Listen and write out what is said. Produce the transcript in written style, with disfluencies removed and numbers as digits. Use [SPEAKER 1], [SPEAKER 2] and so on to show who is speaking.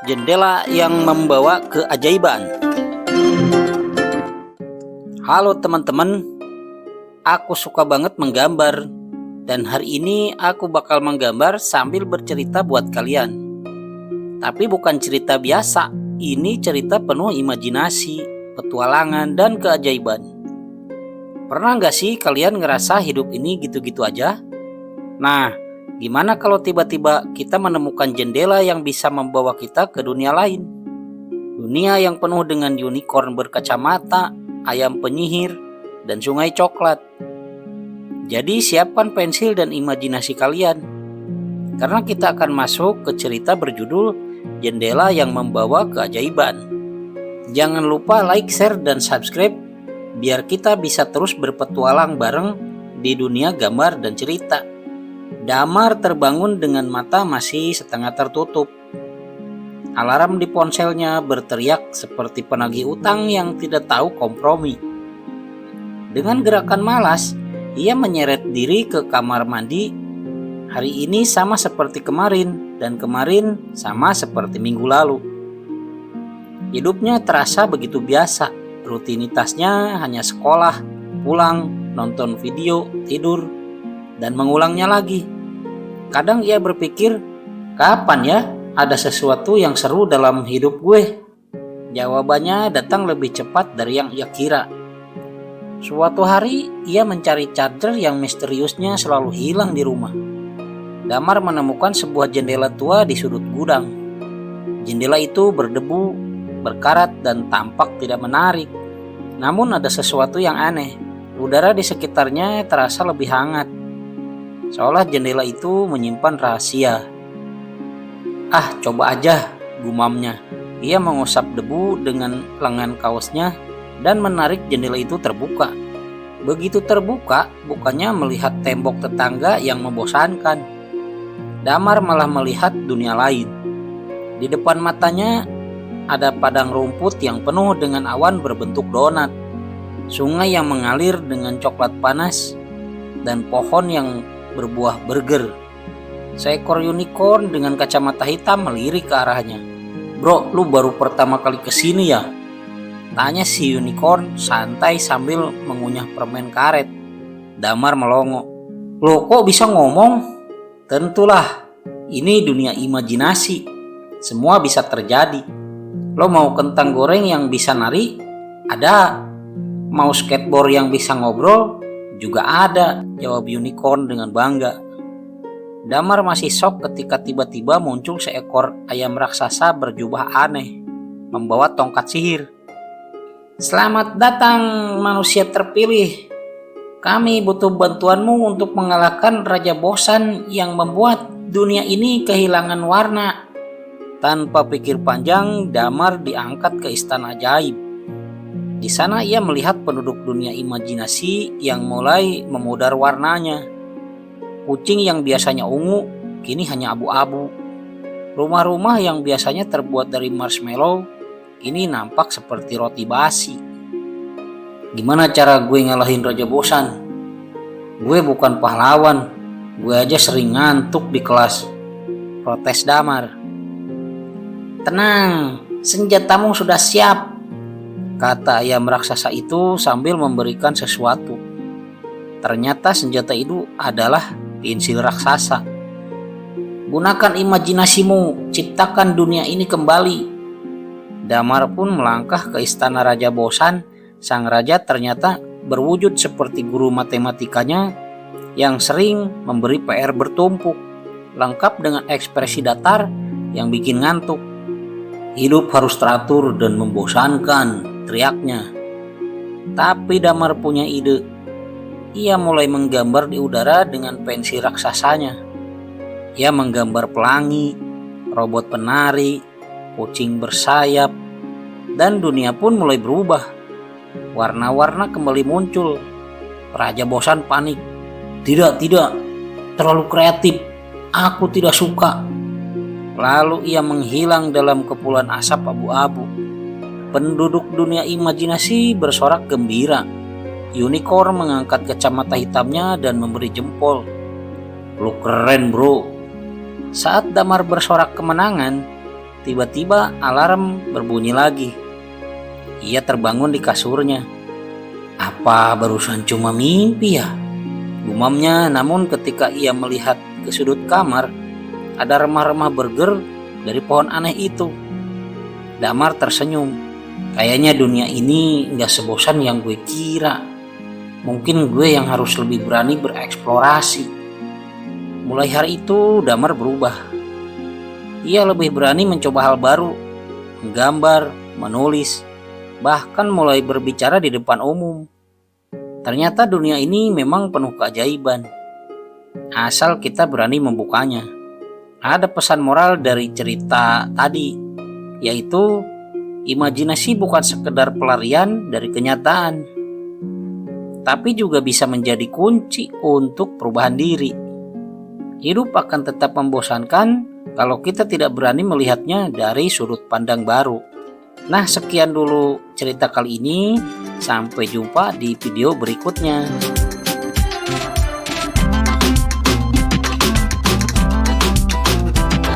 [SPEAKER 1] Jendela yang membawa keajaiban. Halo teman-teman, aku suka banget menggambar. Dan hari ini aku bakal menggambar sambil bercerita buat kalian. Tapi bukan cerita biasa, ini cerita penuh imajinasi, petualangan, dan keajaiban. Pernah gak sih kalian ngerasa hidup ini gitu-gitu aja? Nah, gimana kalau tiba-tiba kita menemukan jendela yang bisa membawa kita ke dunia lain? Dunia yang penuh dengan unicorn berkacamata, ayam penyihir, dan sungai coklat. Jadi siapkan pensil dan imajinasi kalian, karena kita akan masuk ke cerita berjudul Jendela yang Membawa Keajaiban. Jangan lupa like, share, dan subscribe biar kita bisa terus berpetualang bareng di dunia gambar dan cerita. Damar terbangun dengan mata masih setengah tertutup. Alarm di ponselnya berteriak seperti penagih utang yang tidak tahu kompromi. Dengan gerakan malas, ia menyeret diri ke kamar mandi. Hari ini sama seperti kemarin, dan kemarin sama seperti minggu lalu. Hidupnya terasa begitu biasa. Rutinitasnya hanya sekolah, pulang, nonton video, tidur, dan mengulangnya lagi. Kadang ia berpikir, kapan ya ada sesuatu yang seru dalam hidup gue? Jawabannya datang lebih cepat dari yang ia kira. Suatu hari ia mencari charger yang misteriusnya selalu hilang di rumah. Damar menemukan sebuah jendela tua di sudut gudang. Jendela itu berdebu, berkarat, dan tampak tidak menarik. Namun ada sesuatu yang aneh. Udara di sekitarnya terasa lebih hangat, seolah jendela itu menyimpan rahasia. Ah, coba aja, gumamnya. Ia mengusap debu dengan lengan kaosnya dan menarik jendela itu terbuka. Begitu terbuka, bukannya melihat tembok tetangga yang membosankan. Damar malah melihat dunia lain. Di depan matanya ada padang rumput yang penuh dengan awan berbentuk donat, sungai yang mengalir dengan coklat panas, dan pohon yang berbuah burger. Seekor unicorn dengan kacamata hitam melirik ke arahnya. "Bro, lu baru pertama kali kesini ya?" tanya si unicorn santai sambil mengunyah permen karet. Damar melongo. "Lo kok bisa ngomong?" "Tentulah, ini dunia imajinasi. Semua bisa terjadi. Lo mau kentang goreng yang bisa nari? Ada. Mau skateboard yang bisa ngobrol? Juga ada," jawab unicorn dengan bangga. Damar masih shock ketika tiba-tiba muncul seekor ayam raksasa berjubah aneh, membawa tongkat sihir. "Selamat datang manusia terpilih. Kami butuh bantuanmu untuk mengalahkan Raja Bosan yang membuat dunia ini kehilangan warna." Tanpa pikir panjang, Damar diangkat ke istana ajaib. Di sana ia melihat penduduk dunia imajinasi yang mulai memudar warnanya. Kucing yang biasanya ungu, kini hanya abu-abu. Rumah-rumah yang biasanya terbuat dari marshmallow, kini nampak seperti roti basi. "Gimana cara gue ngalahin Raja Bosan? Gue bukan pahlawan, gue aja sering ngantuk di kelas," protes Damar. "Tenang, senjatamu sudah siap," kata ayam raksasa itu sambil memberikan sesuatu. Ternyata senjata itu adalah pensil raksasa. "Gunakan imajinasimu, ciptakan dunia ini kembali." Damar pun melangkah ke istana Raja Bosan. Sang raja ternyata berwujud seperti guru matematikanya yang sering memberi PR bertumpuk, lengkap dengan ekspresi datar yang bikin ngantuk. "Hidup harus teratur dan membosankan," teriaknya. Tapi Damar punya ide. Ia mulai menggambar di udara dengan pensil raksasanya. Ia menggambar pelangi, robot penari, kucing bersayap, dan dunia pun mulai berubah. Warna-warna kembali muncul. Raja Bosan panik. Tidak, terlalu kreatif. Aku tidak suka." Lalu ia menghilang dalam kepulan asap abu-abu. Penduduk dunia imajinasi bersorak gembira. Unicorn mengangkat kacamata hitamnya dan memberi jempol. "Lu keren, bro." Saat Damar bersorak kemenangan, Tiba-tiba alarm berbunyi lagi. Ia terbangun di kasurnya. Apa barusan cuma mimpi ya? Gumamnya, namun ketika ia melihat ke sudut kamar, ada remah-remah burger dari pohon aneh itu. Damar tersenyum. Kayaknya dunia ini gak sebosan yang gue kira. Mungkin gue yang harus lebih berani bereksplorasi. Mulai hari itu Damar berubah. Ia lebih berani mencoba hal baru, menggambar, menulis, bahkan mulai berbicara di depan umum. Ternyata dunia ini memang penuh keajaiban, asal kita berani membukanya. Ada pesan moral dari cerita tadi, yaitu imajinasi bukan sekedar pelarian dari kenyataan, tapi juga bisa menjadi kunci untuk perubahan diri. Hidup akan tetap membosankan kalau kita tidak berani melihatnya dari sudut pandang baru. Nah, sekian dulu cerita kali ini. Sampai jumpa di video berikutnya.